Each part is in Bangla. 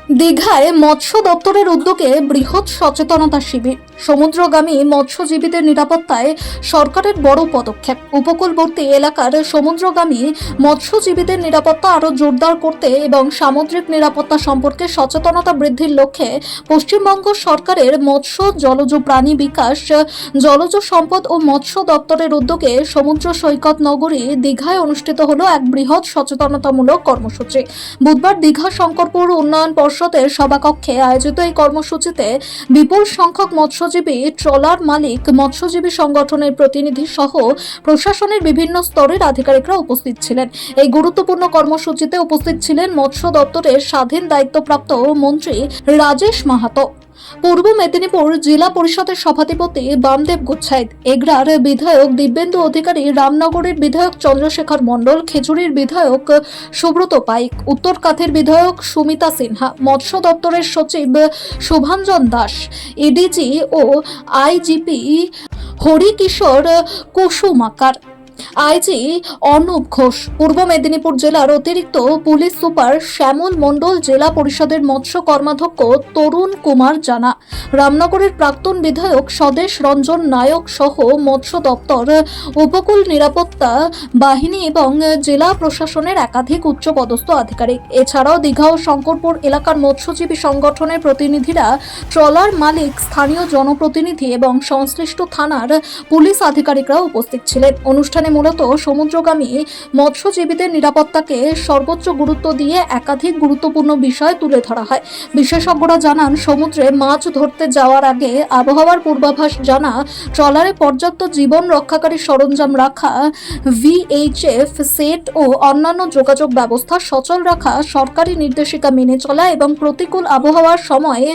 দীঘায় মৎস্য দপ্তরের উদ্যোগে বৃহৎ সচেতনতা শিবির। সমুদ্রগামী মৎস্যজীবীদের নিরাপত্তায় সরকারের বড় পদক্ষেপ। উপকূলবর্তী এলাকার সমুদ্রগামী মৎস্যজীবীদের নিরাপত্তা আরও জোরদার করতে এবং সামুদ্রিক নিরাপত্তা সম্পর্কে সচেতনতা বৃদ্ধির লক্ষ্যে পশ্চিমবঙ্গ সরকারের মৎস্য জলজ প্রাণী বিকাশ, জলজ সম্পদ ও মৎস্য দপ্তরের উদ্যোগে সমুদ্র সৈকত নগরী দীঘায় অনুষ্ঠিত হলো এক বৃহৎ সচেতনতামূলক কর্মসূচি। বুধবার দীঘা শঙ্করপুর উন্নয়ন পর্ষদের সভাকক্ষে আয়োজিত এই কর্মসূচিতে বিপুল সংখ্যক মৎস্যজীবী, ট্রলার মালিক, মৎস্যজীবী সংগঠনের প্রতিনিধি সহ প্রশাসনের বিভিন্ন স্তরের আধিকারিকরা উপস্থিত ছিলেন। এই গুরুত্বপূর্ণ কর্মসূচিতে উপস্থিত ছিলেন মৎস্য দপ্তরের স্বাধীন দায়িত্বপ্রাপ্ত মন্ত্রী রাজেশ মাহাতো, পূর্ব মেদিনীপুর জেলা পরিষদের সভাধিপতি বামদেব গুচ্ছাইত, এগরার বিধায়ক দিব্যেন্দু অধিকারী, রামনগরের বিধায়ক চন্দ্রশেখর মণ্ডল, খেজুরির বিধায়ক সুব্রত পাইক, উত্তর কাথের বিধায়ক সুমিতা সিনহা, মৎস্য দপ্তরের সচিব শুভাঞ্জন দাস, এডিজি ও আইজিপি হরিকিশোর কুসুমাকার, আইজি অর্ণব ঘোষ, পূর্ব মেদিনীপুর জেলার অতিরিক্ত পুলিশ সুপার শ্যামল মণ্ডল, জেলা পরিষদের মৎস্য কর্মাধ্যক্ষ তরুণ কুমার জানা, রামনগরের প্রাক্তন বিধায়ক স্বদেশ রঞ্জন নায়ক সহ মৎস্য দপ্তর, উপকূল নিরাপত্তা বাহিনী এবং জেলা প্রশাসনের একাধিক উচ্চপদস্থ আধিকারিক। এছাড়াও দীঘা ও শঙ্করপুর এলাকার মৎস্যজীবী সংগঠনের প্রতিনিধিরা, ট্রলার মালিক, স্থানীয় জনপ্রতিনিধি এবং সংশ্লিষ্ট থানার পুলিশ আধিকারিকরা উপস্থিত ছিলেন। অনুষ্ঠানে মূলত সমুদ্রগামী মৎস্যজীবীদের নিরাপত্তাকে সর্বোচ্চ গুরুত্ব দিয়ে একাধিক গুরুত্বপূর্ণ বিষয় তুলে ধরা হয়। বিশেষজ্ঞরা জানান, সমুদ্রে মাছ ধরতে যাওয়ার আগে আবহাওয়ার পূর্বাভাস জানা, ট্রলারে পর্যাপ্ত জীবন রক্ষাকারী সরঞ্জাম রাখা, ভিএইচএফ সেট ও অন্যান্য যোগাযোগ ব্যবস্থা সচল রাখা, সরকারি নির্দেশিকা মেনে চলা এবং প্রতিকূল আবহাওয়ার সময়ে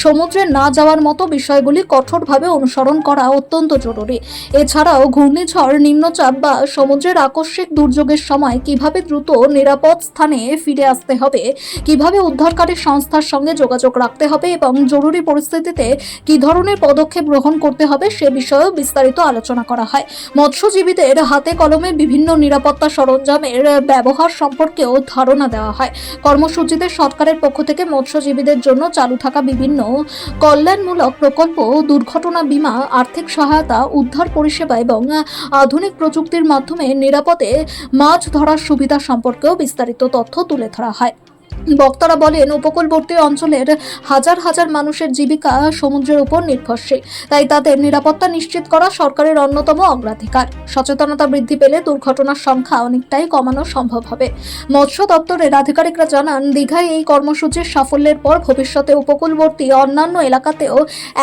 সমুদ্রে না যাওয়ার মতো বিষয়গুলি কঠোরভাবে অনুসরণ করা অত্যন্ত জরুরি। এছাড়াও ঘূর্ণিঝড়, নিম্নচাপ বা সমুদ্রের আকস্মিক দুর্যোগের সময় কিভাবে দ্রুত নিরাপদ স্থানে ফিরে আসতে হবে, কিভাবে উদ্ধারকারী সংস্থার সঙ্গে যোগাযোগ রাখতে হবে এবং জরুরি পরিস্থিতিতে কি ধরনের পদক্ষেপ গ্রহণ করতে হবে সে বিষয়েও বিস্তারিত আলোচনা করা হয়। মৎস্যজীবীদের হাতে কলমে বিভিন্ন নিরাপত্তা সরঞ্জামের ব্যবহার সম্পর্কেও ধারণা দেওয়া হয়। কর্মসূচিতে সরকারের পক্ষ থেকে মৎস্যজীবীদের জন্য চালু থাকা বিভিন্ন কল্যাণমূলক প্রকল্প, দুর্ঘটনা বীমা, আর্থিক সহায়তা, উদ্ধার পরিষেবা এবং আধুনিক প্রযুক্তির মাধ্যমে নিরাপদে মাছ ধরার সুবিধা সম্পর্কেও বিস্তারিত তথ্য তুলে ধরা হয়। বক্তারা বলেন, উপকূলবর্তী অঞ্চলের হাজার হাজার মানুষের জীবিকা সমুদ্রের উপর নির্ভরশীল, তাই তাদের নিরাপত্তা নিশ্চিত করা সরকারের অন্যতম অগ্রাধিকার। সচেতনতা বৃদ্ধি পেলে দুর্ঘটনার সংখ্যা অনেকটাই কমানো সম্ভব হবে। মৎস্য দপ্তরের আধিকারিকরা জানান, দীঘায় এই কর্মসূচির সাফল্যের পর ভবিষ্যতে উপকূলবর্তী অন্যান্য এলাকাতেও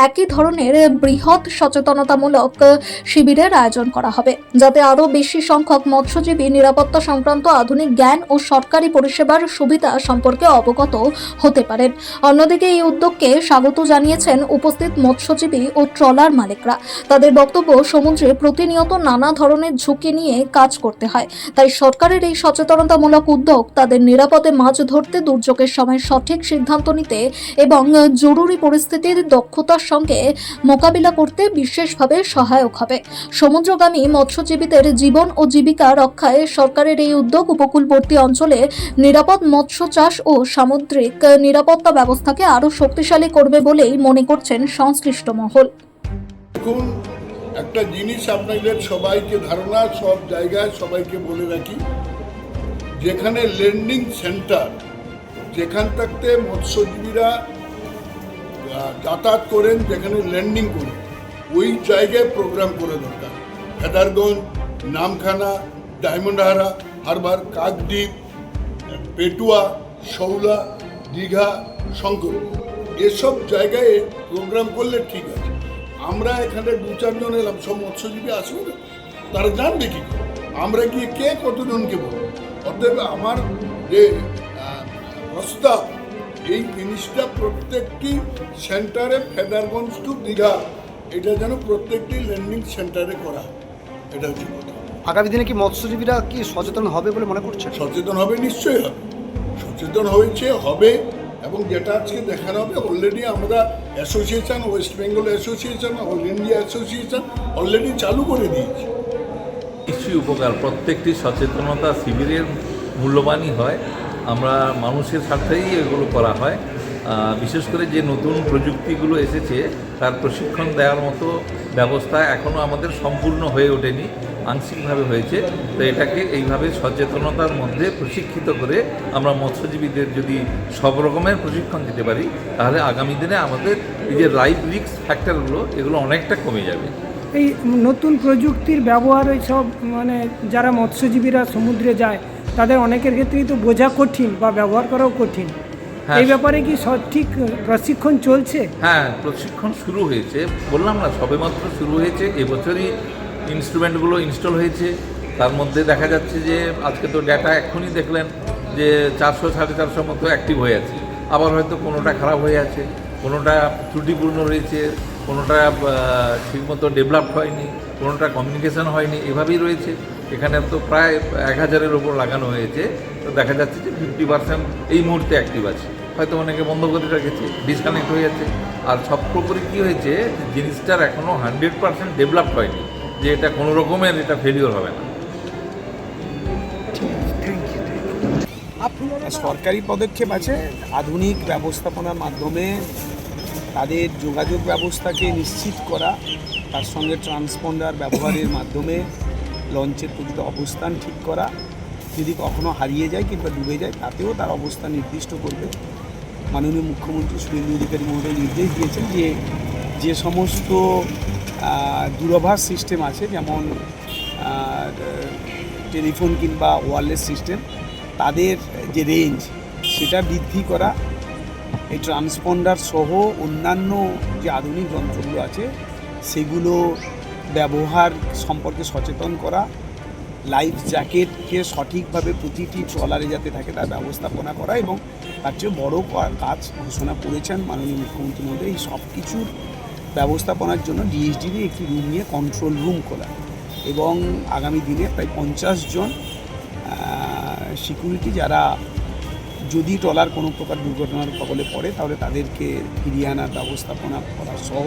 একই ধরনের বৃহৎ সচেতনতামূলক শিবিরের আয়োজন করা হবে, যাতে আরও বেশি সংখ্যক মৎস্যজীবী নিরাপত্তা সংক্রান্ত আধুনিক জ্ঞান ও সরকারি পরিষেবার সুবিধা সম্পর্কে অবগত হতে পারেন। অন্যদিকে এই উদ্যোগকে স্বাগত জানিয়েছেন উপস্থিত মৎস্যজীবী ও ট্রলার মালিকরা। তাদের বক্তব্য, সমুদ্রে প্রতিনিয়ত নানা ধরনের ঝুঁকি নিয়ে কাজ করতে হয়, তাই সরকারের এই সচেতনতামূলক উদ্যোগ তাদের নিরাপদে মাছ ধরতে, দুর্যোগের সময় সঠিক সিদ্ধান্ত নিতে এবং জরুরি পরিস্থিতির দক্ষতার সঙ্গে মোকাবিলা করতে বিশেষভাবে সহায়ক হবে। সমুদ্রগামী মৎস্যজীবীদের জীবন ও জীবিকা রক্ষায় সরকারের এই উদ্যোগ উপকূলবর্তী অঞ্চলে নিরাপদ মৎস্য চাষ ও সামুদ্রিক নিরাপত্তা ব্যবস্থাকে আরো শক্তিশালী করবে বলেই মনে করছেন সংশ্লিষ্ট মহল। এখন একটা জিনিস আপনাদের সবাইকে ধারণা, সব জায়গায় সবাইকে বলে রাখি, যেখানে ল্যান্ডিং সেন্টার, যেখান থাকতে মৎস্যজীবীরা যাতায়াত করেন, যেখানে ল্যান্ডিং করেন, ওই জায়গায় প্রোগ্রাম করে দরকার। ফেদারগঞ্জ, নামখানা, ডায়মন্ড হারবার, কাকদ্বীপ, পেটুয়া, শৌলা, দীঘা, শঙ্কর, এসব জায়গায় প্রোগ্রাম করলে ঠিক আছে। আমরা এখানে 2-4 জন এলাম, সব মৎস্যজীবী আসবে না, তারা জানবে কি আমরা গিয়ে কে কতজনকে বলবো। অতএব আমার যে প্রস্তাব, এই জিনিসটা প্রত্যেকটি সেন্টারে, ফেদারগঞ্জ টু দীঘা, এটা যেন প্রত্যেকটি ল্যান্ডিং সেন্টারে করা হয়, এটা হচ্ছে কথা। আগামী দিনে কি মৎস্যজীবীরা কি সচেতন হবে বলে মনে করছে? সচেতন হবে, নিশ্চয়ই হবে, সচেতন হয়েছে, হবে। এবং যেটা আজকে দেখানো হবে, অলরেডি আমরা association, West Bengal association, all India association already চালু করে দিয়েছে। নিশ্চয়ই উপকার, প্রত্যেকটি সচেতনতা শিবিরের মূল্যবানই হয়। আমরা মানুষের স্বার্থেই এগুলো করা হয়। বিশেষ করে যে নতুন প্রযুক্তিগুলো এসেছে তার প্রশিক্ষণ দেওয়ার মতো ব্যবস্থা এখনও আমাদের সম্পূর্ণ হয়ে ওঠেনি, আংশিকভাবে হয়েছে। তো এটাকে এইভাবে সচেতনতার মধ্যে প্রশিক্ষিত করে আমরা মৎস্যজীবীদের যদি সব রকমের প্রশিক্ষণ দিতে পারি, তাহলে আগামী দিনে আমাদের এই যে লাইফ রিস্ক ফ্যাক্টরগুলো এগুলো অনেকটা কমে যাবে। এই নতুন প্রযুক্তির ব্যবহার সব মানে যারা মৎস্যজীবীরা সমুদ্রে যায় তাদের অনেকের ক্ষেত্রেই তো বোঝা কঠিন বা ব্যবহার করাও কঠিন। হ্যাঁ। এই ব্যাপারে কি সঠিক প্রশিক্ষণ চলছে? হ্যাঁ, প্রশিক্ষণ শুরু হয়েছে, বললাম না সবেমাত্র শুরু হয়েছে, এবছরই ইনস্ট্রুমেন্টগুলো ইনস্টল হয়েছে। তার মধ্যে দেখা যাচ্ছে যে আজকে তো ডেটা এক্ষুনি দেখলেন যে 400-450 মতো অ্যাক্টিভ হয়ে আছে, আবার হয়তো কোনোটা খারাপ হয়ে আছে, কোনোটা ত্রুটিপূর্ণ রয়েছে, কোনোটা ঠিকমতো ডেভেলপ হয়নি, কোনোটা কমিউনিকেশন হয়নি, এভাবেই রয়েছে। এখানে তো প্রায় 1000-এর ওপর লাগানো হয়েছে, তো দেখা যাচ্ছে যে 50% এই মুহূর্তে অ্যাক্টিভ আছে, হয়তো অনেকে বন্ধ করে রেখেছে, ডিসকানেক্ট হয়ে যাচ্ছে। আর সর্বোপরি কী হয়েছে, জিনিসটার এখনও 100% ডেভেলপ হয়নি যে এটা কোনো রকমের এটা ফেলিওর হবে না। সরকারি পদক্ষেপ আছে, আধুনিক ব্যবস্থাপনার মাধ্যমে তাদের যোগাযোগ ব্যবস্থাকে নিশ্চিত করা, তার সঙ্গে ট্রান্সপন্ডার ব্যবহারের মাধ্যমে লঞ্চের প্রকৃত অবস্থান ঠিক করা, যদি কখনো হারিয়ে যায় কিংবা ডুবে যায় তাতেও তার অবস্থান নির্দিষ্ট করবে। মাননীয় মুখ্যমন্ত্রী শুভেন্দু অধিকারী মহোদয় নির্দেশ দিয়েছেন যে যে সমস্ত দূরভাষ সিস্টেম আছে, যেমন টেলিফোন কিংবা ওয়্যারলেস সিস্টেম, তাদের যে রেঞ্জ সেটা বৃদ্ধি করা, এই ট্রান্সপন্ডার সহ অন্যান্য যে আধুনিক যন্ত্রগুলো আছে সেগুলো ব্যবহার সম্পর্কে সচেতন করা, লাইফ জ্যাকেটকে সঠিকভাবে প্রতিটি ট্রলারে যাতে থাকে তার ব্যবস্থাপনা করা, এবং তার চেয়ে বড় কাজ ঘোষণা করেছেন মাননীয় মুখ্যমন্ত্রী মহোদয় এই সব কিছুর ব্যবস্থাপনার জন্য ডিএসডিতে একটি রুম নিয়ে কন্ট্রোল রুম খোলা, এবং আগামী দিনে প্রায় 50 জন সিকিউরিটি যারা যদি ট্রলার কোনো প্রকার দুর্ঘটনার কবলে পড়ে তাহলে তাদেরকে ফিরিয়ে আনার ব্যবস্থাপনা করা সহ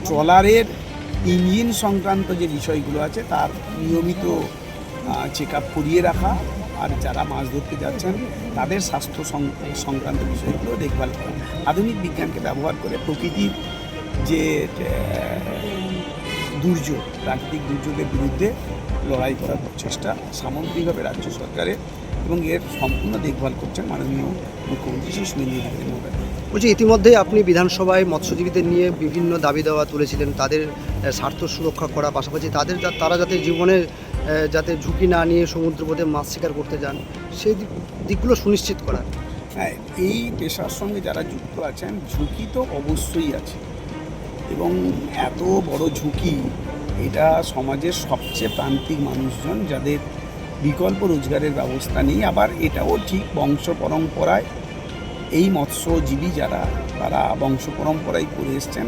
ট্রলারের ইঞ্জিন সংক্রান্ত যে বিষয়গুলো আছে তার নিয়মিত চেক আপ করিয়ে রাখা, আর যারা মাছ ধরতে যাচ্ছেন তাদের স্বাস্থ্য সংক্রান্ত বিষয়গুলো দেখভাল করা, আধুনিক বিজ্ঞানকে ব্যবহার করে প্রকৃতির যে দুর্যোগ, প্রাকৃতিক দুর্যোগের বিরুদ্ধে লড়াই করার প্রচেষ্টা সামগ্রিকভাবে রাজ্য সরকারের, এবং এর সম্পূর্ণ দেখভাল করছেন মাননীয় মুখ্যমন্ত্রী শ্রী শুভেন্দু অধিকারী মহোদয়। বলছি, ইতিমধ্যেই আপনি বিধানসভায় মৎস্যজীবীদের নিয়ে বিভিন্ন দাবি দেওয়া তুলেছিলেন, তাদের স্বার্থ সুরক্ষা করা, পাশাপাশি তারা যাতে জীবনে যাতে ঝুঁকি না নিয়ে সমুদ্রপথে মাছ শিকার করতে যান সেই দিকগুলো সুনিশ্চিত করা। হ্যাঁ, এই পেশার সঙ্গে যারা যুক্ত আছেন ঝুঁকি তো অবশ্যই আছে, এবং এত বড় ঝুঁকি, এটা সমাজের সবচেয়ে প্রান্তিক মানুষজন যাদের বিকল্প রোজগারের ব্যবস্থা নেই, আবার এটাও ঠিক বংশ পরম্পরায় এই মৎস্যজীবী যারা তারা বংশ পরম্পরায় করে এসছেন,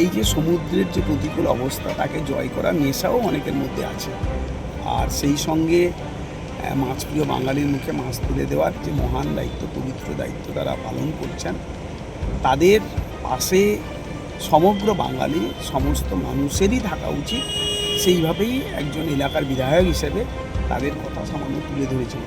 এই যে সমুদ্রের যে প্রতিকূল অবস্থা তাকে জয় করার নেশাও অনেকের মধ্যে আছে, আর সেই সঙ্গে মাছপ্রিয় বাঙালির মুখে মাছ তুলে দেওয়ার যে মহান দায়িত্ব, পবিত্র দায়িত্ব তারা পালন করছেন, তাদের পাশে সমগ্র বাঙালি সমস্ত মানুষেরই থাকা উচিত। সেইভাবেই একজন এলাকার বিধায়ক হিসেবে তাদের কথা সামান্য তুলে ধরেছে।